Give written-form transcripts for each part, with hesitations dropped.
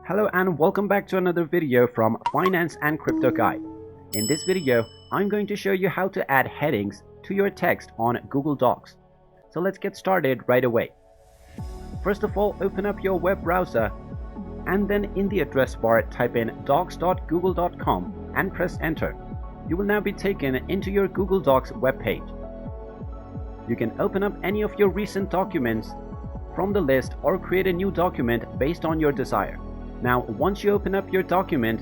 Hello and welcome back to another video from Finance and Crypto Guide. In this video, I'm going to show you how to add headings to your text on Google Docs. So let's get started right away. First of all, open up your web browser and then in the address bar type in docs.google.com and press enter. You will now be taken into your Google Docs webpage. You can open up any of your recent documents from the list or create a new document based on your desire. Now, once you open up your document,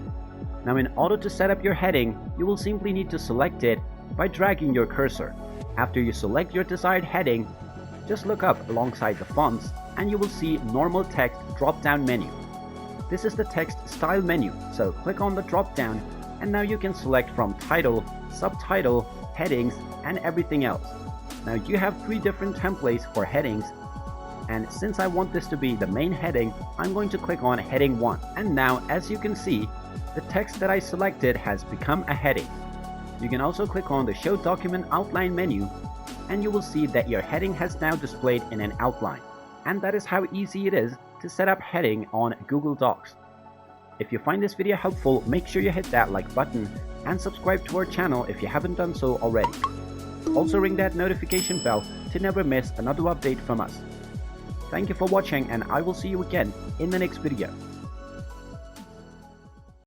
in order to set up your heading, you will simply need to select it by dragging your cursor. After you select your desired heading, just look up alongside the fonts and you will see Normal Text drop-down menu. This is the text style menu, so click on the drop-down and now you can select from title, subtitle, headings and everything else. Now you have 3 different templates for headings, and since I want this to be the main heading, I'm going to click on heading 1. And now as you can see, the text that I selected has become a heading. You can also click on the show document outline menu and you will see that your heading has now displayed in an outline. And that is how easy it is to set up heading on Google Docs. If you find this video helpful, make sure you hit that like button and subscribe to our channel if you haven't done so already. Also ring that notification bell to never miss another update from us. Thank you for watching and I will see you again in the next video.